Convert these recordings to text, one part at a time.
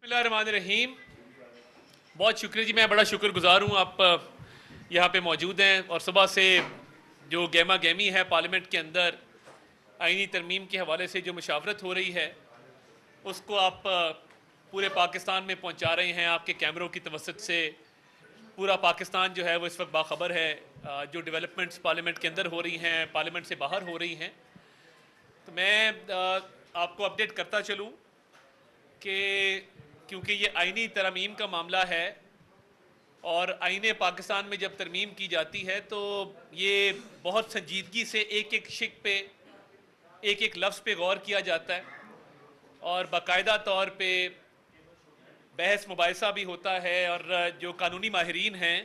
بسم اللہ الرحمن الرحیم. بہت شکریہ جی. میں بڑا شکر گزار ہوں آپ یہاں پہ موجود ہیں اور صبح سے جو گہما گہمی ہے پارلیمنٹ کے اندر آئینی ترمیم کے حوالے سے جو مشاورت ہو رہی ہے اس کو آپ پورے پاکستان میں پہنچا رہے ہیں. آپ کے کیمروں کی توسط سے پورا پاکستان جو ہے وہ اس وقت باخبر ہے جو ڈیولپمنٹس پارلیمنٹ کے اندر ہو رہی ہیں, پارلیمنٹ سے باہر ہو رہی ہیں. تو میں آپ کو اپڈیٹ کرتا چلوں کہ کیونکہ یہ آئینی ترمیم کا معاملہ ہے اور آئین پاکستان میں جب ترمیم کی جاتی ہے تو یہ بہت سنجیدگی سے ایک ایک شق پہ ایک ایک لفظ پہ غور کیا جاتا ہے اور باقاعدہ طور پہ بحث مباحثہ بھی ہوتا ہے اور جو قانونی ماہرین ہیں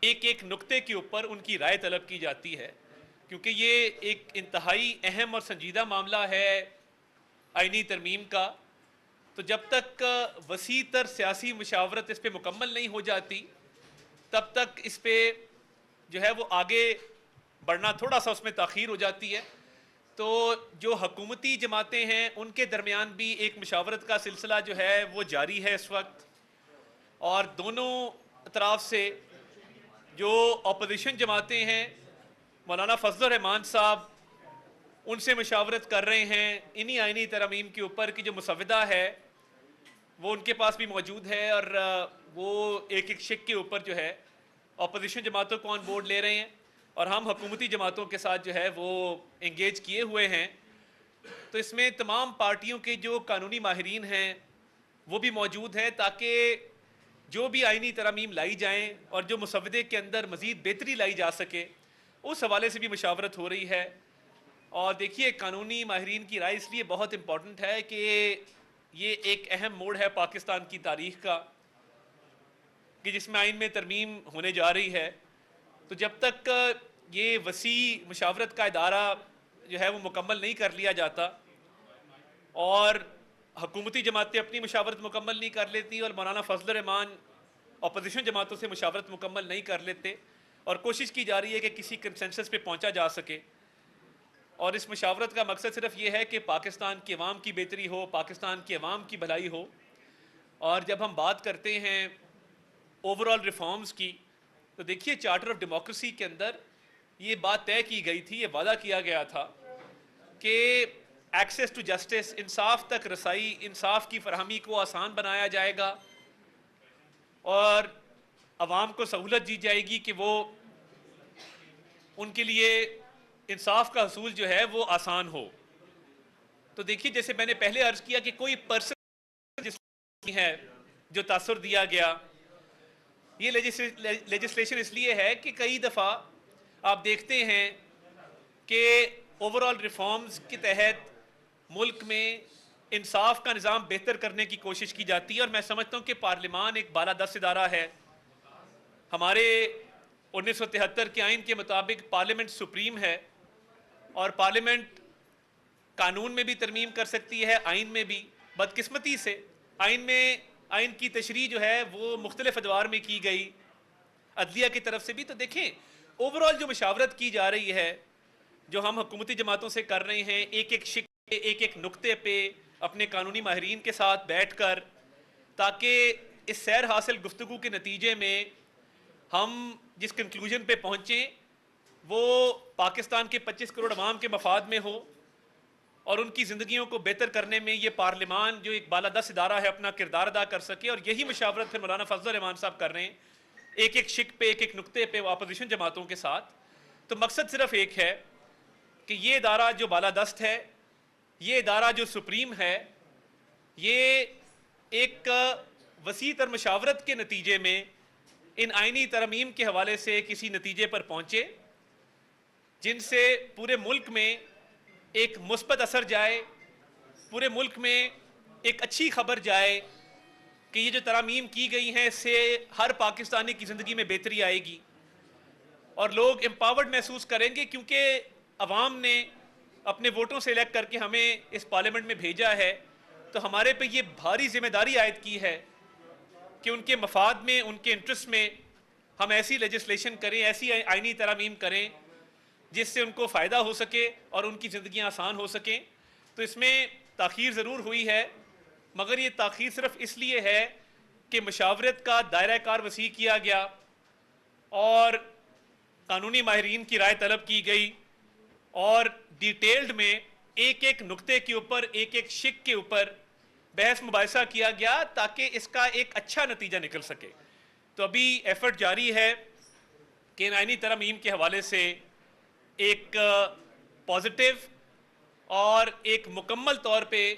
ایک ایک نقطے کے اوپر ان کی رائے طلب کی جاتی ہے کیونکہ یہ ایک انتہائی اہم اور سنجیدہ معاملہ ہے آئینی ترمیم کا. تو جب تک وسیع تر سیاسی مشاورت اس پہ مکمل نہیں ہو جاتی تب تک اس پہ جو ہے وہ آگے بڑھنا تھوڑا سا اس میں تاخیر ہو جاتی ہے. تو جو حکومتی جماعتیں ہیں ان کے درمیان بھی ایک مشاورت کا سلسلہ جو ہے وہ جاری ہے اس وقت, اور دونوں اطراف سے جو اپوزیشن جماعتیں ہیں مولانا فضل الرحمان صاحب ان سے مشاورت کر رہے ہیں انہی آئینی ترمیم کے اوپر کی جو مسودہ ہے وہ ان کے پاس بھی موجود ہے اور وہ ایک ایک شق کے اوپر جو ہے اپوزیشن جماعتوں کو آن بورڈ لے رہے ہیں اور ہم حکومتی جماعتوں کے ساتھ جو ہے وہ انگیج کیے ہوئے ہیں. تو اس میں تمام پارٹیوں کے جو قانونی ماہرین ہیں وہ بھی موجود ہیں تاکہ جو بھی آئینی ترامیم لائی جائیں اور جو مسودے کے اندر مزید بہتری لائی جا سکے اس حوالے سے بھی مشاورت ہو رہی ہے. اور دیکھیے قانونی ماہرین کی رائے اس لیے بہت امپورٹنٹ ہے کہ یہ ایک اہم موڑ ہے پاکستان کی تاریخ کا کہ جس میں آئین میں ترمیم ہونے جا رہی ہے. تو جب تک یہ وسیع مشاورت کا ادارہ جو ہے وہ مکمل نہیں کر لیا جاتا اور حکومتی جماعتیں اپنی مشاورت مکمل نہیں کر لیتی اور مولانا فضل الرحمان اپوزیشن جماعتوں سے مشاورت مکمل نہیں کر لیتے اور کوشش کی جا رہی ہے کہ کسی کنسنسس پہ پہنچا جا سکے. اور اس مشاورت کا مقصد صرف یہ ہے کہ پاکستان کی عوام کی بہتری ہو, پاکستان کی عوام کی بھلائی ہو. اور جب ہم بات کرتے ہیں اوور آل ریفارمز کی تو دیکھیے چارٹر آف ڈیموکریسی کے اندر یہ بات طے کی گئی تھی, یہ وعدہ کیا گیا تھا کہ ایکسیس ٹو جسٹس, انصاف تک رسائی, انصاف کی فراہمی کو آسان بنایا جائے گا اور عوام کو سہولت دی جائے گی کہ وہ ان کے لیے انصاف کا حصول جو ہے وہ آسان ہو. تو دیکھیے جیسے میں نے پہلے عرض کیا کہ کوئی پرسن ہے جو تاثر دیا گیا, یہ لیجسلیشن اس لیے ہے کہ کئی دفعہ آپ دیکھتے ہیں کہ اوور آل ریفارمز کے تحت ملک میں انصاف کا نظام بہتر کرنے کی کوشش کی جاتی ہے اور میں سمجھتا ہوں کہ پارلیمان ایک بالادست ادارہ ہے. ہمارے 1973 کے آئین کے مطابق پارلیمنٹ سپریم ہے اور پارلیمنٹ قانون میں بھی ترمیم کر سکتی ہے, آئین میں بھی. بدقسمتی سے آئین کی تشریح جو ہے وہ مختلف ادوار میں کی گئی عدلیہ کی طرف سے بھی. تو دیکھیں اوور آل جو مشاورت کی جا رہی ہے جو ہم حکومتی جماعتوں سے کر رہے ہیں ایک ایک شق پہ, ایک ایک نقطے پہ اپنے قانونی ماہرین کے ساتھ بیٹھ کر, تاکہ اس سیر حاصل گفتگو کے نتیجے میں ہم جس کنکلوژن پہ پہنچیں وہ پاکستان کے 25 کروڑ عوام کے مفاد میں ہو اور ان کی زندگیوں کو بہتر کرنے میں یہ پارلیمان جو ایک بالادست ادارہ ہے اپنا کردار ادا کر سکے. اور یہی مشاورت پھر مولانا فضل الرحمان صاحب کر رہے ہیں ایک ایک شق پہ, ایک ایک نقطے پہ اپوزیشن جماعتوں کے ساتھ. تو مقصد صرف ایک ہے کہ یہ ادارہ جو بالادست ہے, یہ ادارہ جو سپریم ہے, یہ ایک وسیع تر مشاورت کے نتیجے میں ان آئینی ترمیم کے حوالے سے کسی نتیجے پر پہنچے جن سے پورے ملک میں ایک مثبت اثر جائے, پورے ملک میں ایک اچھی خبر جائے کہ یہ جو ترامیم کی گئی ہیں اس سے ہر پاکستانی کی زندگی میں بہتری آئے گی اور لوگ امپاورڈ محسوس کریں گے کیونکہ عوام نے اپنے ووٹوں سے الیکٹ کر کے ہمیں اس پارلیمنٹ میں بھیجا ہے. تو ہمارے پہ یہ بھاری ذمہ داری عائد کی ہے کہ ان کے مفاد میں, ان کے انٹرسٹ میں ہم ایسی لیجسلیشن کریں, ایسی آئینی ترامیم کریں جس سے ان کو فائدہ ہو سکے اور ان کی زندگیاں آسان ہو سکیں. تو اس میں تاخیر ضرور ہوئی ہے مگر یہ تاخیر صرف اس لیے ہے کہ مشاورت کا دائرہ کار وسیع کیا گیا اور قانونی ماہرین کی رائے طلب کی گئی اور ڈیٹیلڈ میں ایک ایک نقطے کے اوپر ایک ایک شق کے اوپر بحث مباحثہ کیا گیا تاکہ اس کا ایک اچھا نتیجہ نکل سکے. تو ابھی ایفرٹ جاری ہے کہ ان آئینی ترامیم کے حوالے سے ایک پازیٹیو اور ایک مکمل طور پہ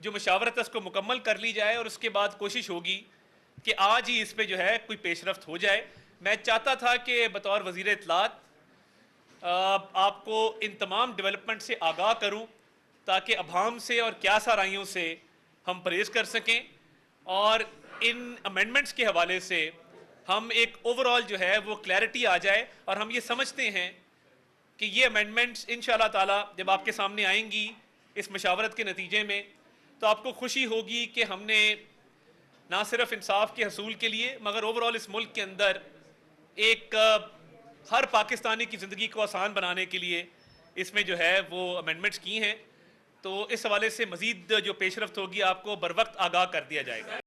جو مشاورت ہے اس کو مکمل کر لی جائے اور اس کے بعد کوشش ہوگی کہ آج ہی اس پہ جو ہے کوئی پیش رفت ہو جائے. میں چاہتا تھا کہ بطور وزیر اطلاعات آپ کو ان تمام ڈیولپمنٹ سے آگاہ کروں تاکہ ابہام سے اور قیاس آرائیوں سے ہم پرہیز کر سکیں اور ان امینڈمنٹس کے حوالے سے ہم ایک اوور آل جو ہے وہ کلیئرٹی آ جائے. اور ہم یہ سمجھتے ہیں کہ یہ امینڈمنٹس انشاءاللہ تعالی جب آپ کے سامنے آئیں گی اس مشاورت کے نتیجے میں تو آپ کو خوشی ہوگی کہ ہم نے نہ صرف انصاف کے حصول کے لیے مگر اوور آل اس ملک کے اندر ایک ہر پاکستانی کی زندگی کو آسان بنانے کے لیے اس میں جو ہے وہ امینڈمنٹس کی ہیں. تو اس حوالے سے مزید جو پیش رفت ہوگی آپ کو بر وقت آگاہ کر دیا جائے گا.